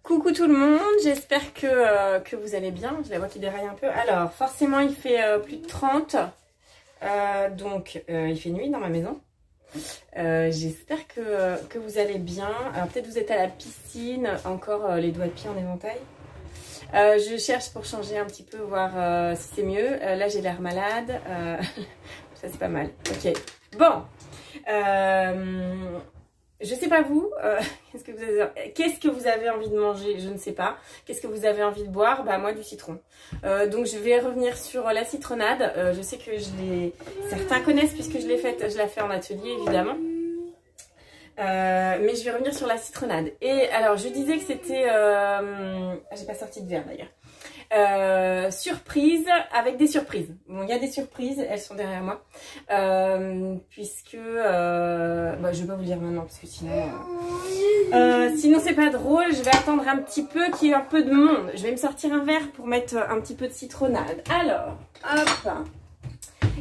Coucou tout le monde, j'espère que vous allez bien. Je la vois qui déraille un peu. Alors, forcément, il fait plus de 30. Il fait nuit dans ma maison. J'espère que vous allez bien. Alors, peut-être vous êtes à la piscine, encore les doigts de pied en éventail. Je cherche pour changer un petit peu, voir si c'est mieux. Là, j'ai l'air malade. Ça, c'est pas mal. Ok. Bon. Je sais pas vous, qu'est-ce que vous avez envie de manger? Je ne sais pas. Qu'est-ce que vous avez envie de boire? Bah moi du citron. Donc je vais revenir sur la citronnade. Je sais que certains connaissent puisque je la fais en atelier évidemment. Mais je vais revenir sur la citronnade. Et alors je disais que c'était, j'ai pas sorti de verre d'ailleurs. Surprise avec des surprises. Bon, il y a des surprises, elles sont derrière moi. Je vais pas vous le dire maintenant parce que sinon c'est pas drôle. Je vais attendre un petit peu qu'il y ait un peu de monde. Je vais me sortir un verre pour mettre un petit peu de citronnade. Alors, hop.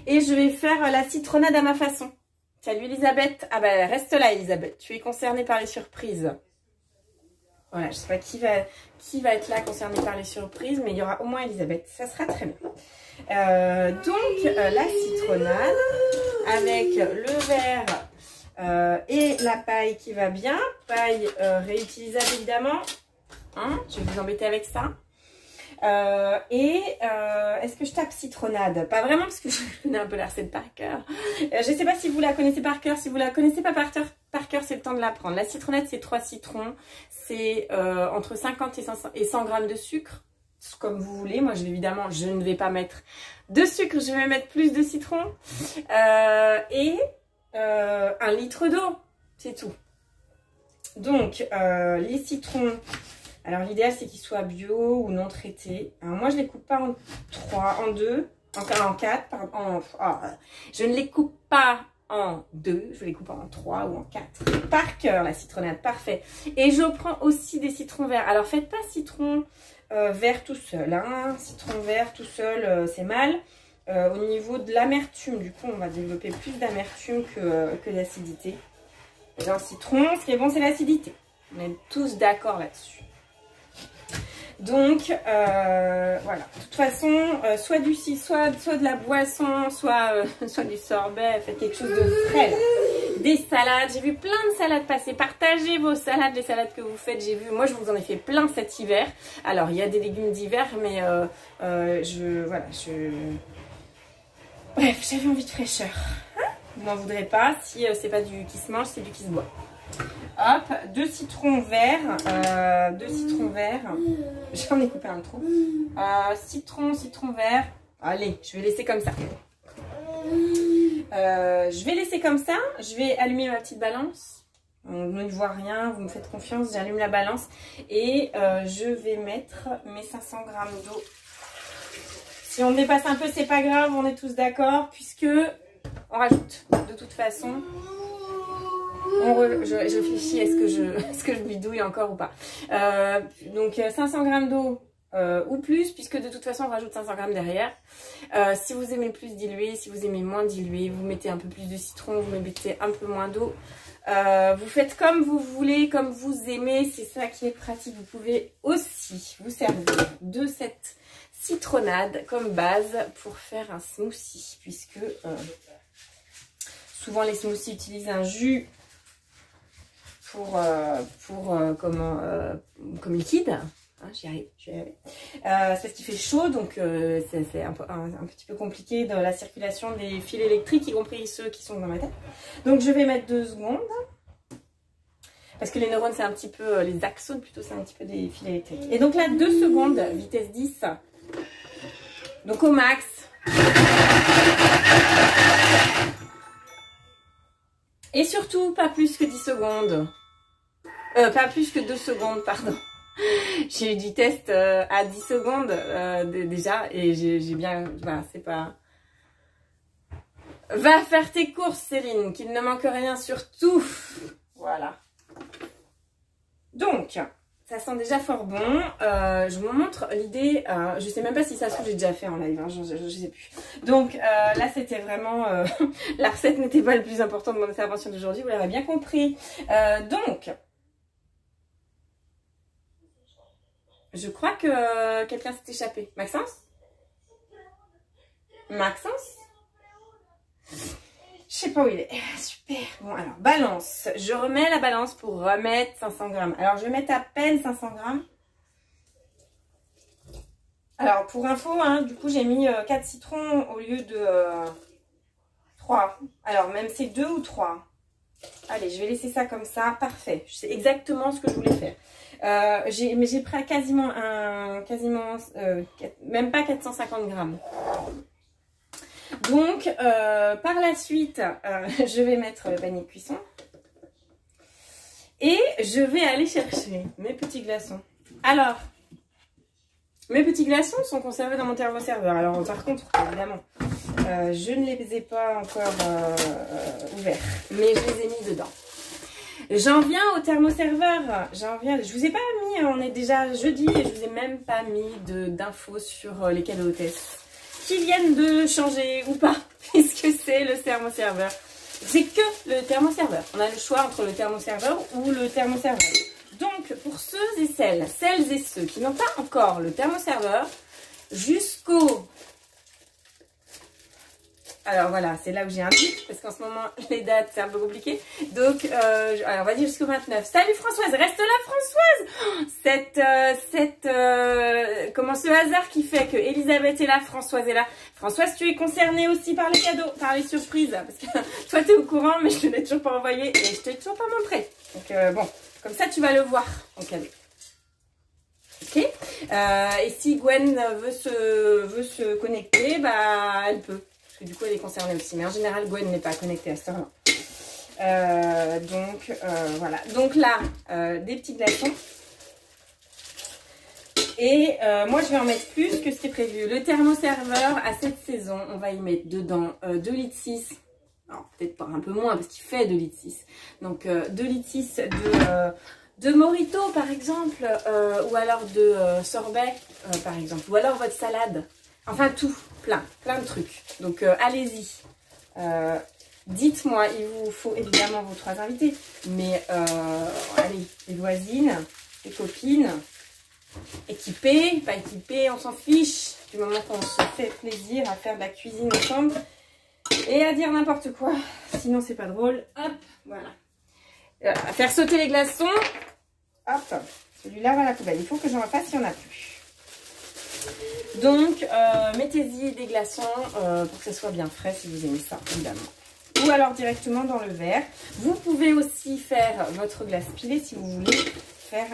Et je vais faire la citronnade à ma façon. Salut Elisabeth. Ah bah reste là Elisabeth. Tu es concernée par les surprises. Voilà, je sais pas qui va être là concerné par les surprises, mais il y aura au moins Elisabeth. Ça sera très bien. La citronnade avec le verre et la paille qui va bien. Paille réutilisable évidemment. Hein, je vais vous embêter avec ça. Est-ce que je tape citronnade? Pas vraiment parce que je connais un peu la recette par cœur. Je ne sais pas si vous la connaissez par cœur. Si vous la connaissez pas par cœur, c'est le temps de l'apprendre. La citronnade, c'est 3 citrons. C'est entre 50 et 100 grammes de sucre. Comme vous voulez. Moi, je ne vais pas mettre de sucre. Je vais mettre plus de citron. 1 litre d'eau. C'est tout. Donc, les citrons... Alors l'idéal c'est qu'ils soient bio ou non traités. Alors moi je les coupe pas en 3, en 2, en 4, je ne les coupe pas en 2, je les coupe en 3 ou en 4. Par cœur la citronnade, parfait. Et je prends aussi des citrons verts. Alors faites pas citron vert tout seul, hein. Citron vert tout seul c'est mal. Au niveau de l'amertume, du coup on va développer plus d'amertume que d'acidité. Dans le citron, ce qui est bon c'est l'acidité. On est tous d'accord là-dessus. Donc, voilà. De toute façon, soit de la boisson, soit du sorbet. Faites quelque chose de frais, là. Des salades. J'ai vu plein de salades passer. Partagez vos salades, les salades que vous faites. Moi, je vous en ai fait plein cet hiver. Alors, il y a des légumes d'hiver, mais bref, j'avais envie de fraîcheur. Hein, vous n'en voudrez pas. Si c'est pas du qui se mange, c'est du qui se boit. Hop, 2 citrons verts, j'en ai coupé un trou, citron vert, allez, je vais laisser comme ça, je vais allumer ma petite balance, on ne voit rien, vous me faites confiance, j'allume la balance et je vais mettre mes 500 grammes d'eau. Si on dépasse un peu, c'est pas grave, on est tous d'accord, puisque on rajoute de toute façon... Je réfléchis, est-ce que je bidouille encore ou pas. Donc 500 grammes d'eau ou plus, puisque de toute façon on rajoute 500 grammes derrière. Si vous aimez plus dilué, si vous aimez moins dilué, vous mettez un peu plus de citron, vous mettez un peu moins d'eau. Vous faites comme vous voulez, comme vous aimez, c'est ça qui est pratique. Vous pouvez aussi vous servir de cette citronnade comme base pour faire un smoothie, puisque souvent les smoothies utilisent un jus comme liquide, hein, j'y arrive. C'est parce qu'il fait chaud, donc c'est un petit peu compliqué dans la circulation des fils électriques, y compris ceux qui sont dans ma tête. Donc je vais mettre 2 secondes, parce que les neurones c'est un petit peu, les axones plutôt c'est un petit peu des fils électriques. Et donc là 2 secondes, vitesse 10, donc au max. Et surtout pas plus que 10 secondes. Pas plus que 2 secondes, pardon. J'ai eu du test à 10 secondes déjà et j'ai bien... Voilà, c'est pas... Va faire tes courses, Céline, qu'il ne manque rien surtout. Voilà. Donc, ça sent déjà fort bon. Je vous montre l'idée. Je sais même pas si ça se trouve, j'ai déjà fait en live. Hein, je sais plus. Donc là, c'était vraiment... la recette n'était pas le plus important de mon intervention d'aujourd'hui. Vous l'avez bien compris. Donc... Je crois que quelqu'un s'est échappé. Maxence? Maxence? Je sais pas où il est. Super. Bon, alors, balance. Je remets la balance pour remettre 500 grammes. Alors, je vais mettre à peine 500 grammes. Alors, pour info, hein, du coup, j'ai mis 4 citrons au lieu de 3. Alors, même c'est 2 ou 3. Allez, je vais laisser ça comme ça. Parfait. Je sais exactement ce que je voulais faire. Mais j'ai pris même pas 450 grammes. Donc, par la suite, je vais mettre le panier de cuisson. Et je vais aller chercher mes petits glaçons. Alors, mes petits glaçons sont conservés dans mon thermoserveur. Alors, par contre, évidemment, je ne les ai pas encore ouverts. Mais je les ai mis dedans. J'en viens au thermoserveur. Je vous ai pas mis, on est déjà jeudi et je vous ai même pas mis d'infos sur les cadeaux hôtesses qui viennent de changer ou pas, puisque c'est le thermoserveur. C'est que le thermoserveur. On a le choix entre le thermoserveur ou le thermoserveur. Donc, pour celles et ceux qui n'ont pas encore le thermoserveur, jusqu'au... Alors voilà, c'est là où j'ai un doute, parce qu'en ce moment, les dates, c'est un peu compliqué. Donc, alors, on va dire jusqu'au 29. Salut Françoise, reste là Françoise. Comment ce hasard qui fait que Elisabeth est là, Françoise est là. Françoise, tu es concernée aussi par les cadeaux, par les surprises. Parce que toi, tu es au courant, mais je ne l'ai toujours pas envoyé et je ne t'ai toujours pas montré. Donc, bon, comme ça, tu vas le voir en cadeau. Ok. Et si Gwen veut se connecter, bah, elle peut. Du coup, elle est concernée aussi. Mais en général, Gwen n'est pas connectée à ce temps-là. Voilà. Donc là, des petits glaçons. Et moi, je vais en mettre plus que ce qui est prévu. Le thermoserveur, à cette saison, on va y mettre dedans 2,6 litres. Alors, peut-être pas un peu moins, parce qu'il fait 2,6 litres. Donc, 2,6 litres de Morito, par exemple. Ou alors de sorbet, par exemple. Ou alors votre salade. Enfin, tout. Plein de trucs. Donc, allez-y. Dites-moi, il vous faut évidemment vos 3 invités. Mais, allez, les voisines, les copines, équipées, pas équipées, on s'en fiche. Du moment qu'on se fait plaisir à faire de la cuisine ensemble et à dire n'importe quoi. Sinon, c'est pas drôle. Hop, voilà. À faire sauter les glaçons. Hop, celui-là va à la poubelle. Il faut que j'en fasse s'il n'y en a plus. Donc, mettez-y des glaçons pour que ça soit bien frais si vous aimez ça, évidemment. Ou alors directement dans le verre. Vous pouvez aussi faire votre glace pilée si vous voulez faire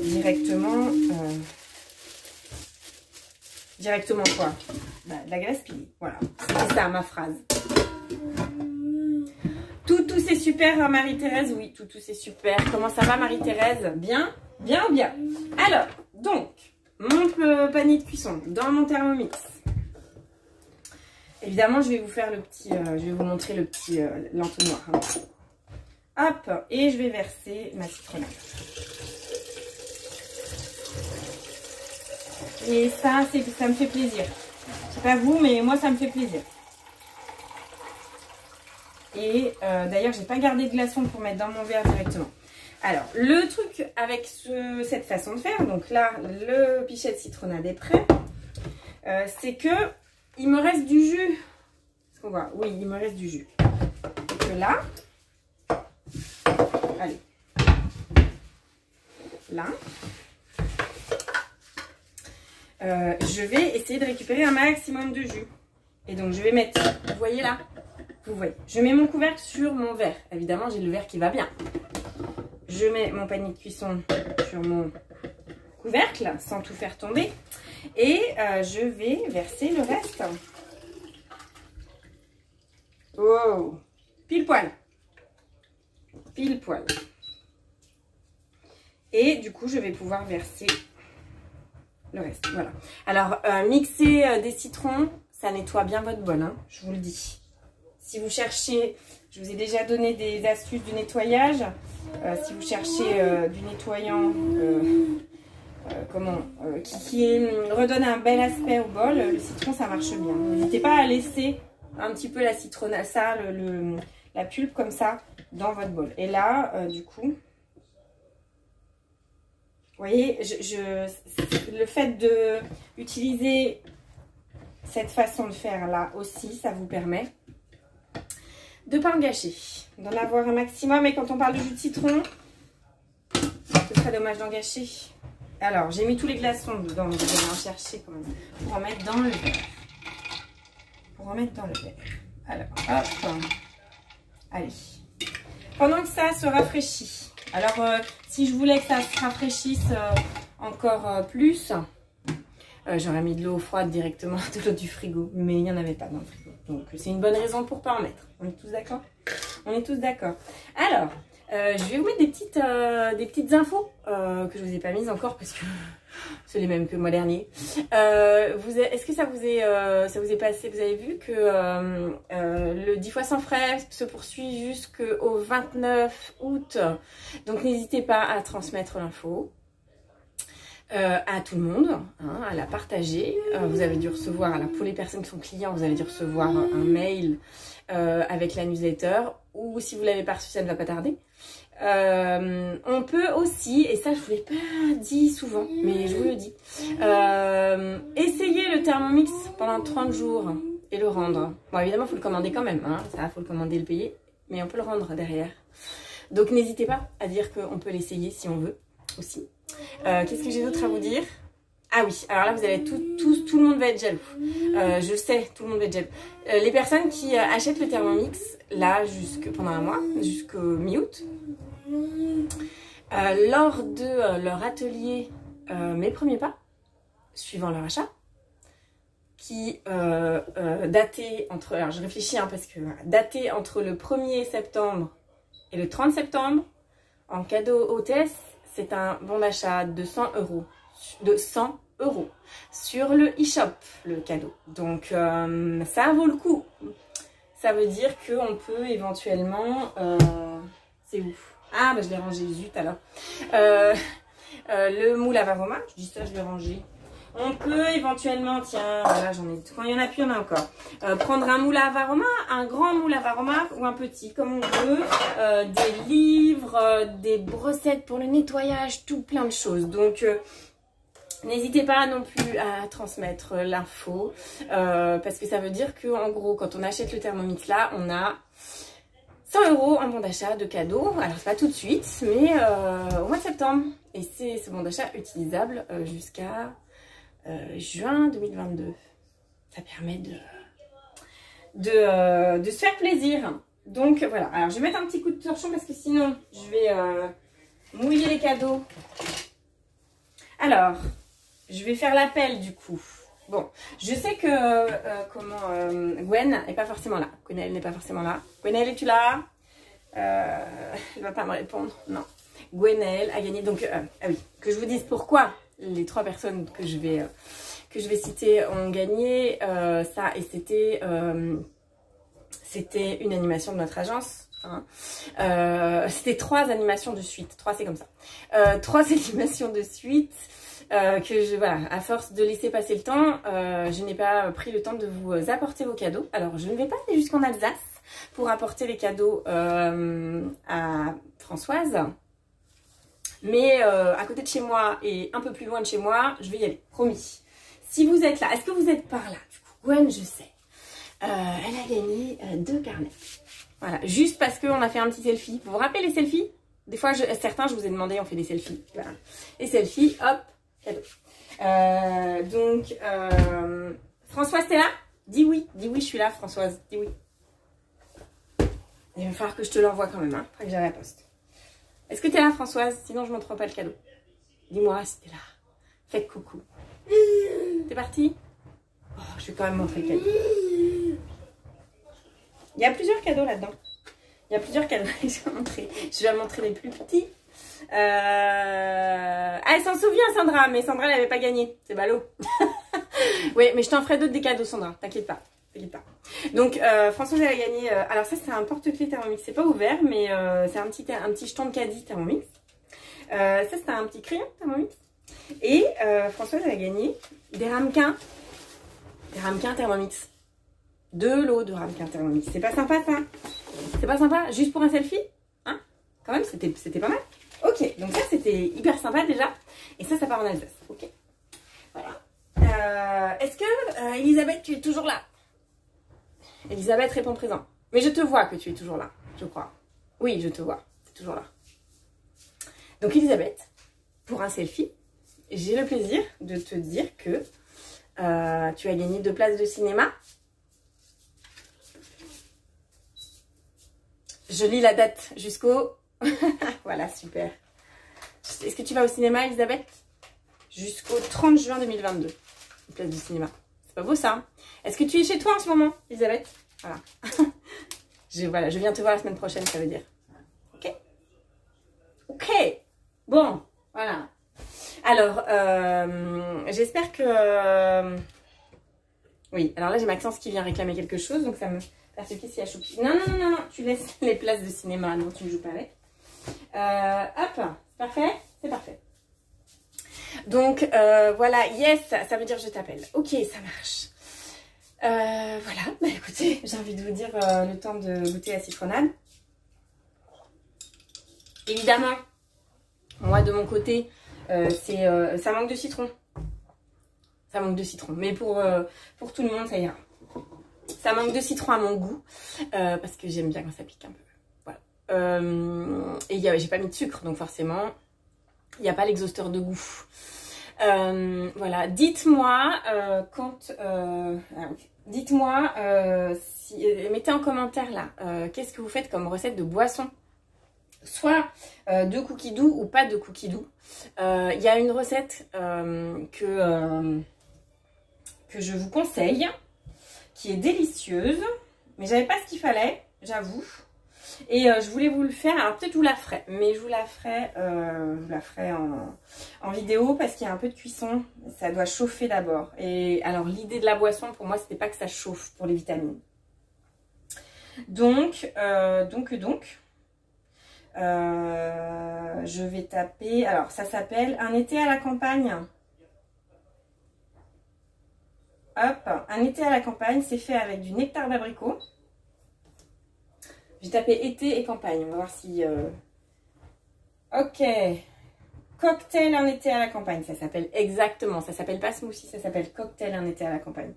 directement quoi? Bah, de la glace pilée. Voilà, c'était ça ma phrase. Tout c'est super Marie-Thérèse. Oui, tout c'est super. Comment ça va Marie-Thérèse? Bien? Bien ou bien? Alors, donc... mon panier de cuisson dans mon Thermomix. Évidemment, je vais vous faire le petit, je vais vous montrer le petit l'entonnoir. Hop, et je vais verser ma citronnade. Et ça me fait plaisir. Je sais pas vous, mais moi ça me fait plaisir. Et d'ailleurs, j'ai pas gardé de glaçons pour mettre dans mon verre directement. Alors, le truc avec cette façon de faire, donc là, le pichet de citronnade est prêt, c'est que il me reste du jus. Est-ce qu'on voit? Oui, il me reste du jus. Donc là, allez, là, je vais essayer de récupérer un maximum de jus. Et donc, je vais mettre, vous voyez là, vous voyez, je mets mon couvercle sur mon verre. Évidemment, j'ai le verre qui va bien. Je mets mon panier de cuisson sur mon couvercle sans tout faire tomber. Et je vais verser le reste. Oh, pile poil. Pile poil. Et du coup, je vais pouvoir verser le reste. Voilà. Alors, mixer des citrons, ça nettoie bien votre bol, hein, je vous le dis. Si vous cherchez, je vous ai déjà donné des astuces de nettoyage. Si vous cherchez du nettoyant qui redonne un bel aspect au bol, le citron ça marche bien. N'hésitez pas à laisser un petit peu la citronnade, la pulpe comme ça dans votre bol. Et là, du coup, voyez, le fait d'utiliser cette façon de faire là aussi, ça vous permet de ne pas en gâcher, d'en avoir un maximum. Et quand on parle de jus de citron, ce serait dommage d'en gâcher. Alors, j'ai mis tous les glaçons dedans, vous allez en chercher quand même, pour en mettre dans le verre. Pour en mettre dans le verre. Alors, hop. Allez. Pendant que ça se rafraîchit. Alors, si je voulais que ça se rafraîchisse encore plus, j'aurais mis de l'eau froide directement, de l'eau du frigo. Mais il n'y en avait pas dans le frigo. Donc, c'est une bonne raison pour ne pas en mettre. On est tous d'accord? On est tous d'accord. Alors, je vais vous mettre des petites infos que je ne vous ai pas mises encore parce que c'est les mêmes que le mois dernier. Est-ce que ça vous est passé? Vous avez vu que le 10 fois sans frais se poursuit jusqu'au 29 août. Donc n'hésitez pas à transmettre l'info à tout le monde, hein, à la partager. Vous avez dû recevoir, alors pour les personnes qui sont clients, vous avez dû recevoir un mail avec la newsletter, ou si vous ne l'avez pas reçu, ça ne va pas tarder. On peut aussi, et ça je ne vous l'ai pas dit souvent, mais je vous le dis, essayer le Thermomix pendant 30 jours et le rendre. Bon, évidemment, il faut le commander quand même, hein, ça, il faut le commander et le payer, mais on peut le rendre derrière. Donc n'hésitez pas à dire qu'on peut l'essayer si on veut aussi. Qu'est-ce que j'ai d'autre à vous dire? Ah oui, alors là, vous allez tout le monde va être jaloux. Je sais, tout le monde va être jaloux. Les personnes qui achètent le Thermomix, là, pendant un mois, jusqu'au mi-août, lors de leur atelier Mes Premiers Pas, suivant leur achat, qui datait entre... Alors, je réfléchis, hein, parce que daté entre le 1er septembre et le 30 septembre, en cadeau hôtesse, c'est un bon d'achat de 100 €. De 100 € sur le e-shop, le cadeau. Donc ça vaut le coup. Ça veut dire qu'on peut éventuellement... c'est où? Ah, bah, je l'ai rangé, zut alors. Le moule à varoma, je dis ça, je l'ai rangé. On peut éventuellement, tiens, voilà, j'en ai... Quand il n'y en a plus, il y en a encore. Prendre un moule à varoma, un grand moule à varoma ou un petit, comme on veut. Des livres, des brossettes pour le nettoyage, tout plein de choses. Donc... n'hésitez pas non plus à transmettre l'info parce que ça veut dire que en gros quand on achète le Thermomix là on a 100 € en bon d'achat de cadeau. Alors c'est pas tout de suite mais au mois de septembre et c'est ce bon d'achat utilisable jusqu'à juin 2022. Ça permet de se faire plaisir. Donc voilà, alors je vais mettre un petit coup de torchon parce que sinon je vais mouiller les cadeaux. Alors je vais faire l'appel du coup. Bon, je sais que Gwen n'est pas forcément là. Gwenaëlle n'est pas forcément là. Gwenaëlle, es-tu là? Elle va pas me répondre. Non. Gwenaëlle a gagné. Donc, ah oui, que je vous dise pourquoi les 3 personnes que je vais citer ont gagné ça. Et c'était une animation de notre agence. Hein. C'était 3 animations de suite. 3, c'est comme ça. 3 animations de suite. Voilà, à force de laisser passer le temps, je n'ai pas pris le temps de vous apporter vos cadeaux. Alors, je ne vais pas aller jusqu'en Alsace pour apporter les cadeaux à Françoise. Mais à côté de chez moi et un peu plus loin de chez moi, je vais y aller, promis. Si vous êtes là, est-ce que vous êtes par là? Du coup, Gwen, je sais. Elle a gagné 2 carnets. Voilà, juste parce qu'on a fait un petit selfie. Vous vous rappelez les selfies? Des fois, certains, je vous ai demandé, on fait des selfies. Voilà. Les selfies, hop. Cadeau. Françoise, t'es là? Dis oui, je suis là, Françoise, dis oui. Il va falloir que je te l'envoie quand même, hein, après que j'aille à la poste. Est-ce que t'es là, Françoise? Sinon, je ne montre pas le cadeau. Dis-moi si t'es là. Faites coucou. T'es partie? Oh, je vais quand même montrer le cadeau. Il y a plusieurs cadeaux là-dedans. Il y a plusieurs cadeaux. Je vais montrer les plus petits. Ah, elle s'en souvient, Sandra, mais Sandra, elle n'avait pas gagné. C'est ballot. Oui, mais je t'en ferai d'autres des cadeaux, Sandra. T'inquiète pas. Donc, Françoise, elle a gagné. Alors, ça, c'est un porte-clés Thermomix. C'est pas ouvert, mais c'est un petit jeton de caddie Thermomix. Ça, c'est un petit crayon Thermomix. Et Françoise, elle a gagné des ramequins. Des ramequins Thermomix. 2 lots de ramequins Thermomix. C'est pas sympa, ça? C'est pas sympa? Juste pour un selfie? Hein? Quand même, c'était pas mal. Ok, donc ça c'était hyper sympa déjà. Et ça part en Alsace. Ok, voilà. Est-ce que Elisabeth, tu es toujours là? Elisabeth répond présent. Mais je te vois que tu es toujours là, je crois. Oui, je te vois, tu es toujours là. Donc Elisabeth, pour un selfie, j'ai le plaisir de te dire que tu as gagné 2 places de cinéma. Je lis la date jusqu'au... Voilà, super. Est-ce que tu vas au cinéma, Elisabeth? Jusqu'au 30 juin 2022. Une place de cinéma. C'est pas beau ça? Est-ce que tu es chez toi en ce moment, Elisabeth? Voilà. Voilà, je viens te voir la semaine prochaine, ça veut dire. Ok. Ok. Bon, voilà. Alors, j'espère que... Oui, alors là, j'ai Maxence qui vient réclamer quelque chose, donc ça me perturbe si elle choupe. Non, non, non, non, non, tu laisses les places de cinéma, non, tu ne joues pas avec. Hop, c'est parfait? C'est parfait. Donc, voilà, yes, ça veut dire je t'appelle. Ok, ça marche. Voilà, bah écoutez, j'ai envie de vous dire le temps de goûter la citronnade. Évidemment, moi de mon côté, ça manque de citron. Ça manque de citron, mais pour tout le monde, ça ira. Ça manque de citron à mon goût, parce que j'aime bien quand ça pique un peu. Voilà. Et j'ai pas mis de sucre, donc forcément, il n'y a pas l'exhausteur de goût. Voilà, dites-moi dites-moi, mettez en commentaire là, qu'est-ce que vous faites comme recette de boisson? Soit de cookies doux ou pas de cookies doux. Il y a une recette que je vous conseille, qui est délicieuse, mais j'avais pas ce qu'il fallait, j'avoue. Et je voulais vous le faire, alors peut-être je vous la ferai, mais je vous la ferai en vidéo parce qu'il y a un peu de cuisson, ça doit chauffer d'abord. Et alors l'idée de la boisson pour moi c'était pas que ça chauffe pour les vitamines. Donc, je vais taper, alors ça s'appelle Un été à la campagne. Hop, Un été à la campagne, c'est fait avec du nectar d'abricot. J'ai tapé été et campagne, on va voir si... Ok, cocktail Un été à la campagne, ça s'appelle exactement, ça s'appelle pas smoothie, ça s'appelle cocktail Un été à la campagne.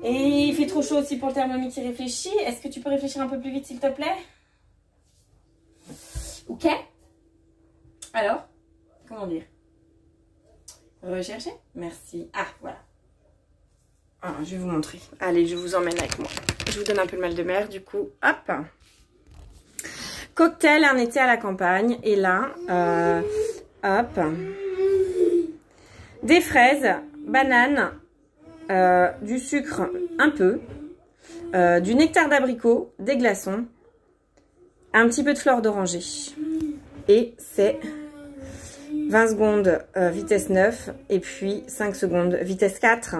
Et il fait trop chaud aussi pour le thermomètre qui réfléchit. Est-ce que tu peux réfléchir un peu plus vite s'il te plaît? Ok. Alors, comment dire? Rechercher? Merci. Ah, voilà. Ah, je vais vous montrer. Allez, je vous emmène avec moi. Je vous donne un peu le mal de mer, du coup. Hop. Cocktail Un été à la campagne. Et là, hop. Des fraises, bananes, du sucre un peu, du nectar d'abricot, des glaçons, un petit peu de fleur d'oranger. Et c'est 20 secondes vitesse 9 et puis 5 secondes vitesse 4.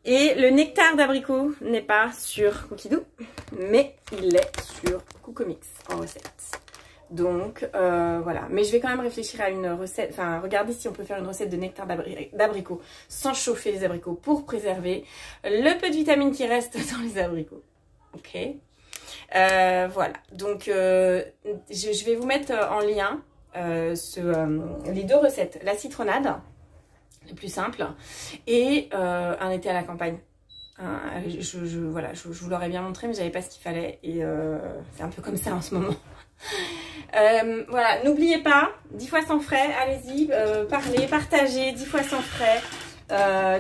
Et le nectar d'abricot n'est pas sur Cookie Doux, mais il est sur Cocomix en recette. Donc voilà, mais je vais quand même réfléchir à une recette, enfin regardez si on peut faire une recette de nectar d'abricot sans chauffer les abricots pour préserver le peu de vitamines qui reste dans les abricots. Ok, voilà, donc je vais vous mettre en lien les 2 recettes, la citronnade, les plus simples, et Un été à la campagne. Voilà, je vous l'aurais bien montré, mais j'avais pas ce qu'il fallait, et c'est un peu comme ça en ce moment. Voilà, n'oubliez pas, 10 fois sans frais, allez-y, parlez, partagez, 10 fois sans frais.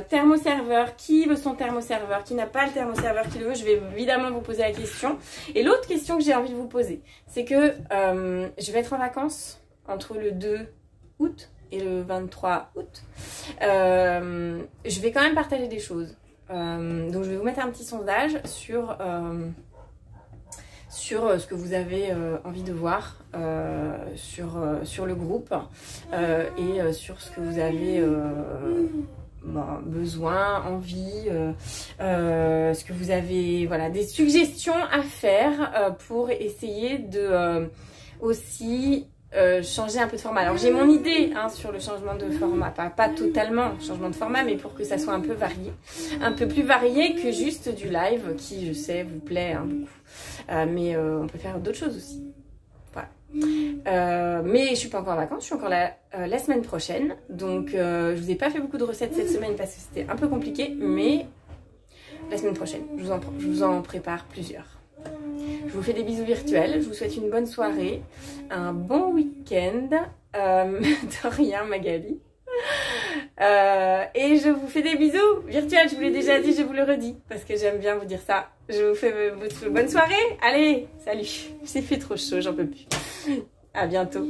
Thermoserveur, qui veut son thermoserveur, qui n'a pas le thermoserveur, qui le veut, je vais évidemment vous poser la question. Et l'autre question que j'ai envie de vous poser, c'est que je vais être en vacances entre le 2 août et le 23 août. Je vais quand même partager des choses. Donc je vais vous mettre un petit sondage sur ce que vous avez envie de voir sur le groupe et sur ce que vous avez besoin, envie, ce que vous avez, voilà, des suggestions à faire pour essayer de aussi changer un peu de format. Alors j'ai mon idée sur le changement de format, pas totalement changement de format, mais pour que ça soit un peu varié, un peu plus varié que juste du live qui, je sais, vous plaît beaucoup. Mais on peut faire d'autres choses aussi. Voilà. Mais je suis pas encore en vacances, je suis encore là la semaine prochaine. Donc je vous ai pas fait beaucoup de recettes cette semaine parce que c'était un peu compliqué, mais la semaine prochaine, je vous en prépare plusieurs. Je vous fais des bisous virtuels, je vous souhaite une bonne soirée, un bon week-end. De rien Magali. Et je vous fais des bisous virtuels, je vous l'ai déjà dit, je vous le redis, parce que j'aime bien vous dire ça. Je vous fais bonne soirée, allez, salut. Il s'est fait trop chaud, j'en peux plus. À bientôt.